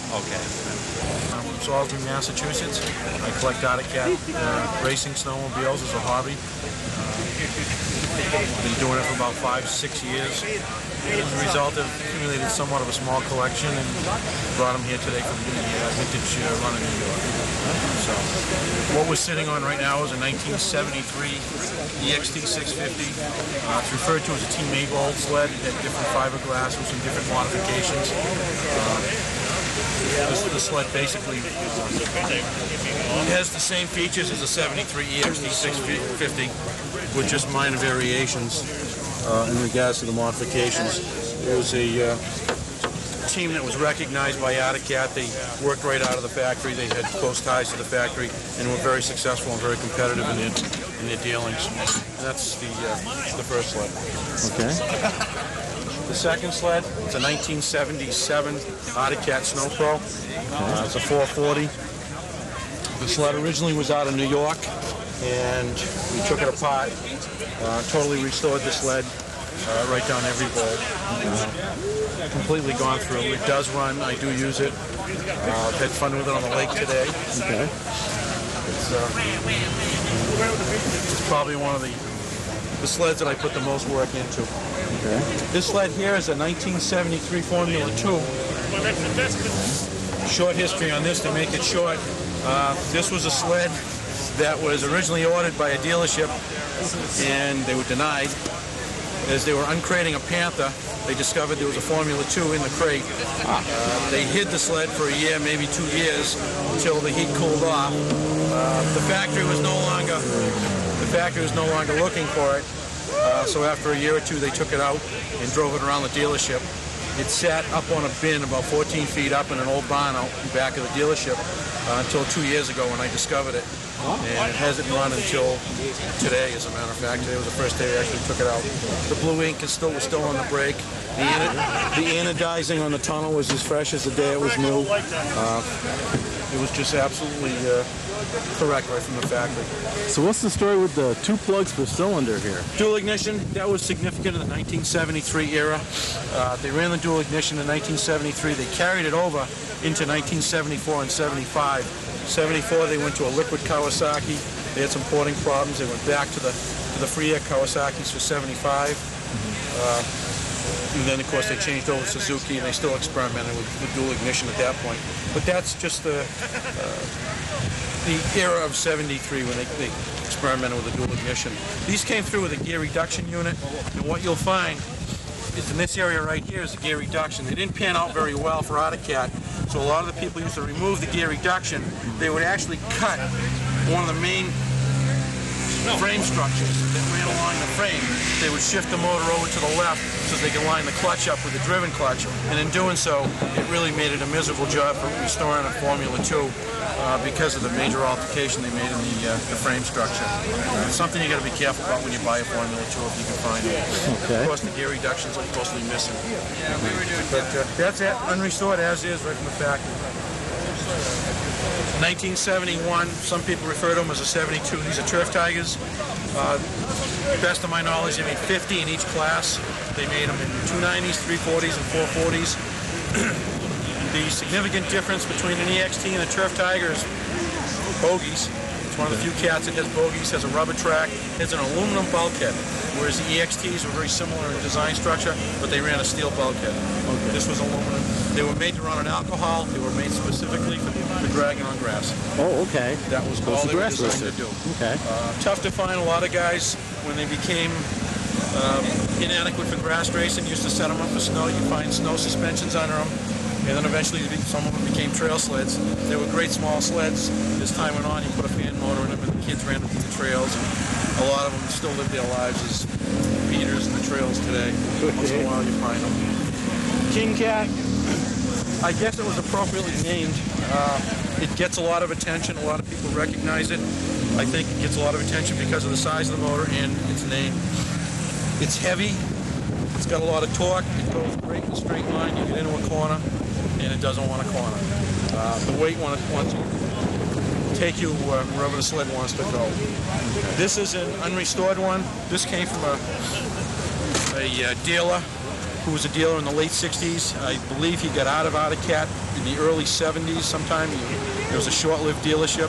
Okay. I'm from Salisbury, Massachusetts. I collect Arctic racing snowmobiles as a hobby. Been doing it for about 5-6 years. As a result, I've accumulated somewhat of a small collection and brought them here today from the vintage run in New York. So, what we're sitting on right now is a 1973 EXT 650. It's referred to as a Team Maybald sled. It had different fiberglass with some different modifications. The sled basically has the same features as a 73 EXT 650 with just minor variations in regards to the modifications. It was a team that was recognized by Arctic. They worked right out of the factory. They had close ties to the factory and were very successful and very competitive in their dealings. And that's the first sled. Okay. The second sled, it's a 1977 Arctic Snow Pro. It's a 440. The sled originally was out of New York, and we took it apart, totally restored the sled, right down every bolt, completely gone through. It does run. I do use it. I've had fun with it on the lake today. Okay. It's probably one of the sleds that I put the most work into. Okay. This sled here is a 1973 Formula 2. Short history on this to make it short. This was a sled that was originally ordered by a dealership, and they were denied. As they were uncrating a Panther, they discovered there was a Formula 2 in the crate. They hid the sled for a year, maybe 2 years, until the heat cooled off. The factory was no longer looking for it. So after a year or two, they took it out and drove it around the dealership. It sat up on a bin about 14 feet up in an old barn out in back of the dealership until 2 years ago when I discovered it. And it hasn't run until today, as a matter of fact. Today was the first day we actually took it out. The blue ink was still on the brake. The anodizing on the tunnel was as fresh as the day it was new. It was just absolutely correct right from the factory. So what's the story with the 2 plugs per cylinder here? Dual ignition, that was significant in the 1973 era. They ran the dual ignition in 1973. They carried it over into 1974 and 75. 74, they went to a liquid Kawasaki. They had some porting problems. They went back to the free air Kawasaki's for 75. And then, of course, they changed over to Suzuki, and they still experimented with dual ignition at that point. But that's just the era of 73 when they experimented with the dual ignition. These came through with a gear reduction unit, and what you'll find is in this area right here is the gear reduction. They didn't pan out very well for Arctic, so a lot of the people used to remove the gear reduction. They would actually cut one of the main frame structures that ran along the frame. They would shift the motor over to the left so they could line the clutch up with the driven clutch, and in doing so, it really made it a miserable job for restoring a Formula 2 because of the major altercation they made in the frame structure. It's something you got to be careful about when you buy a Formula 2 if you can find it. Okay. Of course, the gear reductions are supposedly missing. But that's it, unrestored as is right from the factory. 1971, some people refer to them as a 72. These are Turf Tigers. Best of my knowledge, they made 50 in each class. They made them in 290s, 340s, and 440s. The significant difference between an EXT and a Turf Tiger is bogies. It's one of the few cats that has bogies, has a rubber track, has an aluminum bulkhead, whereas the EXTs were very similar in design structure, but they ran a steel bulkhead. Okay. This was aluminum. They were made to run on alcohol. They were made specifically for dragging on grass. Oh, okay. That was all they were designed to do. Okay. Tough to find. A lot of guys, when they became inadequate for grass racing, used to set them up for snow. You find snow suspensions under them. And then eventually some of them became trail sleds. They were great small sleds. As time went on, you put a fan motor in them and the kids ran them through the trails. And a lot of them still live their lives as beaters in the trails today. Once in a while you find them. King Cat, I guess it was appropriately named. It gets a lot of attention. A lot of people recognize it. I think it gets a lot of attention because of the size of the motor and its name. It's heavy. It's got a lot of torque. It goes great in a straight line. You get into a corner, and it doesn't want a corner. The weight wants to take you wherever the sled wants to go. This is an unrestored one. This came from a dealer who was a dealer in the late 60s. I believe he got out of Arctic in the early 70s sometime. It was a short-lived dealership.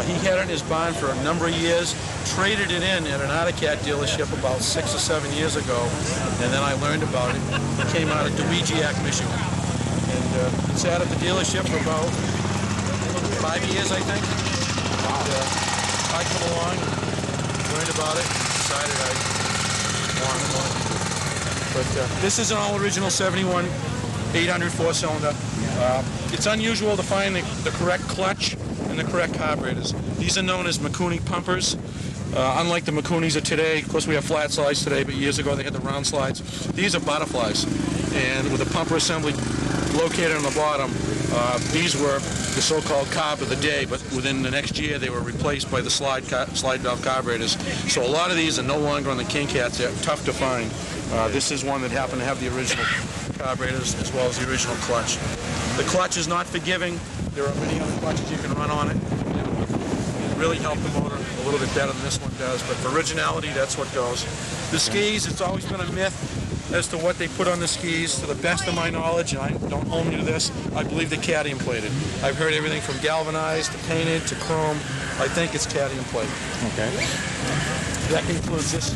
He had it in his barn for a number of years, traded it in at an Arctic dealership about 6 or 7 years ago, and then I learned about it. It came out of Dwejiak, Michigan. And it sat at the dealership for about 5 years, I think. And, I come along, learned about it, decided I wanted one. But this is an all-original 71 800 4-cylinder. It's unusual to find the correct clutch and the correct carburetors. These are known as Mikuni pumpers. Unlike the Mikunis of today, of course we have flat slides today, but years ago they had the round slides. These are butterflies, and with a pumper assembly located on the bottom, these were the so-called carb of the day, but within the next year they were replaced by the slide valve carburetors. So a lot of these are no longer on the King Cats. They're tough to find. This is one that happened to have the original carburetors as well as the original clutch. The clutch is not forgiving. There are many other clutches you can run on it. It really helped the motor a little bit better than this one does, but for originality, that's what goes. The skis, it's always been a myth as to what they put on the skis. To the best of my knowledge, and I don't hold me to this, I believe they're cadmium plated. I've heard everything from galvanized to painted to chrome. I think it's cadmium plated. Okay. That concludes this.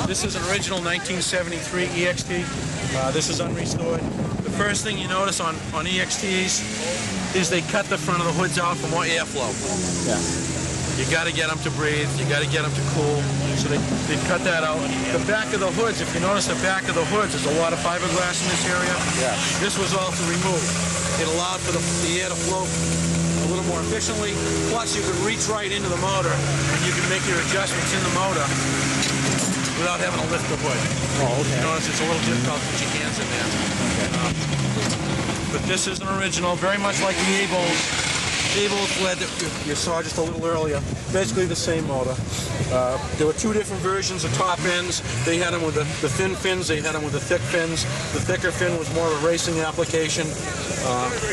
This is an original 1973 EXT. This is unrestored. The first thing you notice on EXTs is they cut the front of the hoods out for more airflow. Yeah. You got to get them to breathe. You got to get them to cool. So they cut that out. The back of the hoods, if you notice the back of the hoods, there's a lot of fiberglass in this area. Yeah. This was also removed. It allowed for the air to flow a little more efficiently. Plus, you could reach right into the motor and you can make your adjustments in the motor without having to lift the hood. Oh, okay. You notice it's a little difficult to put your hands in there. Okay. But this is an original, very much like the Avelis sled that you saw just a little earlier. Basically the same motor. There were two different versions of top ends. They had them with the thin fins, they had them with the thick fins. The thicker fin was more of a racing application.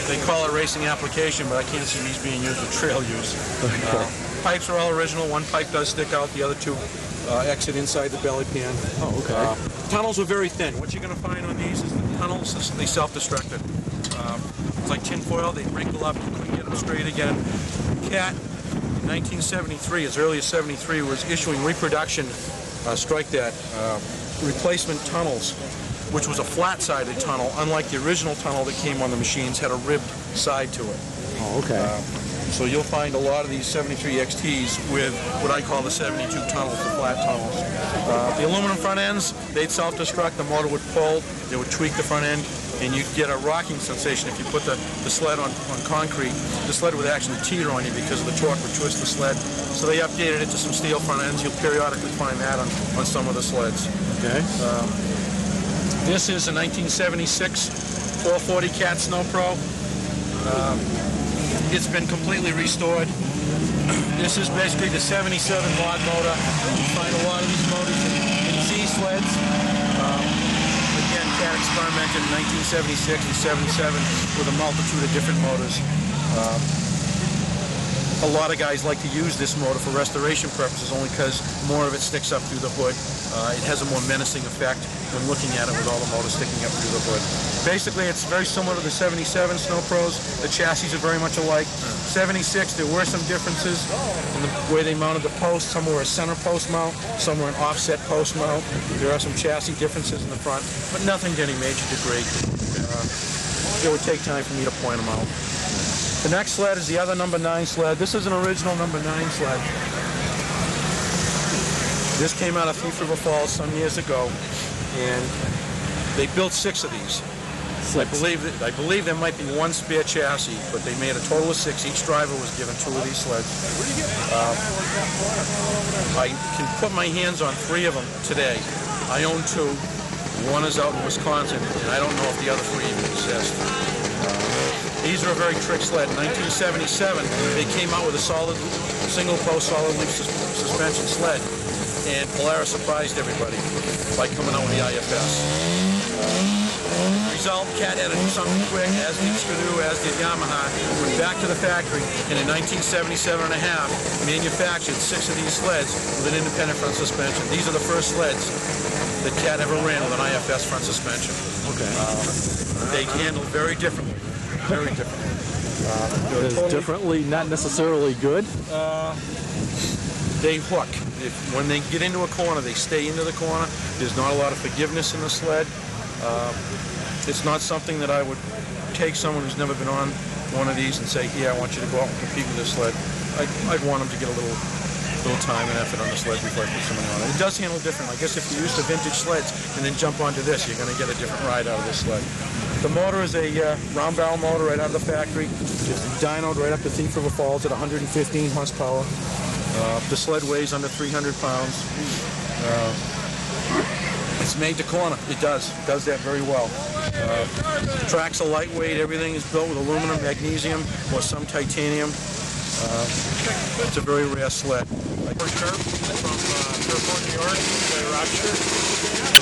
They call it racing application, but I can't see these being used for trail use. Pipes are all original. One pipe does stick out, the other two exit inside the belly pan. Oh, okay. Tunnels are very thin. What you're going to find on these is the tunnels, they self-destructed. It's like tin foil, they wrinkle up, you couldn't get them straight again. Cat, in 1973, as early as 73, was issuing reproduction, replacement tunnels, which was a flat-sided tunnel, unlike the original tunnel that came on the machines, had a ribbed side to it. Oh, okay. So you'll find a lot of these 73 XTs with what I call the 72 tunnels, the flat tunnels. The aluminum front ends, they'd self-destruct, the motor would pull, they would tweak the front end, and you'd get a rocking sensation if you put the sled on concrete. The sled would actually teeter on you because the torque would twist the sled. So they updated it to some steel front ends. You'll periodically find that on some of the sleds. Okay. This is a 1976 440 Cat Snow Pro. It's been completely restored. This is basically the 77 rod motor. You find a lot of these motors in Z sleds. Again, Cat experimented in 1976 and 77 with a multitude of different motors. A lot of guys like to use this motor for restoration purposes only because more of it sticks up through the hood. It has a more menacing effect when looking at it with all the motors sticking up through the hood. Basically, it's very similar to the 77 Snow Pros. The chassis are very much alike. 76, there were some differences in the way they mounted the posts. Some were a center post mount, some were an offset post mount. There are some chassis differences in the front, but nothing to any major degree. It would take time for me to point them out. The next sled is the other number 9 sled. This is an original number 9 sled. This came out of Thief River Falls some years ago, and they built 6 of these. I believe there might be one spare chassis, but they made a total of 6. Each driver was given 2 of these sleds. I can put my hands on 3 of them today. I own 2. One is out in Wisconsin, and I don't know if the other 3 even exist. These are a very trick sled. In 1977, they came out with a solid, single-post, solid-leaf suspension sled, and Polaris surprised everybody by coming out with the IFS. Result, Cat had to do something quick, as did Skidoo, as did Yamaha. Went back to the factory, and in 1977 and a half, manufactured 6 of these sleds with an independent front suspension. These are the first sleds that Cat ever ran with an IFS front suspension. Okay. They handle very differently. Very differently. Is differently not necessarily good? They hook. When they get into a corner, they stay into the corner. There's not a lot of forgiveness in the sled. It's not something that I would take someone who's never been on one of these and say, "Here, I want you to go out and compete with this sled." I'd want them to get a little time and effort on the sled before I put someone on it. It does handle different. I guess if you use the vintage sleds and then jump onto this, you're going to get a different ride out of this sled. The motor is a round barrel motor right out of the factory. It's dynoed right up to Thief River Falls at 115 horsepower. The sled weighs under 300 pounds. It's made to corner. It does that very well. Tracks are lightweight. Everything is built with aluminum, magnesium, or some titanium. It's a very rare sled. From Fairport, New York, by Rochester.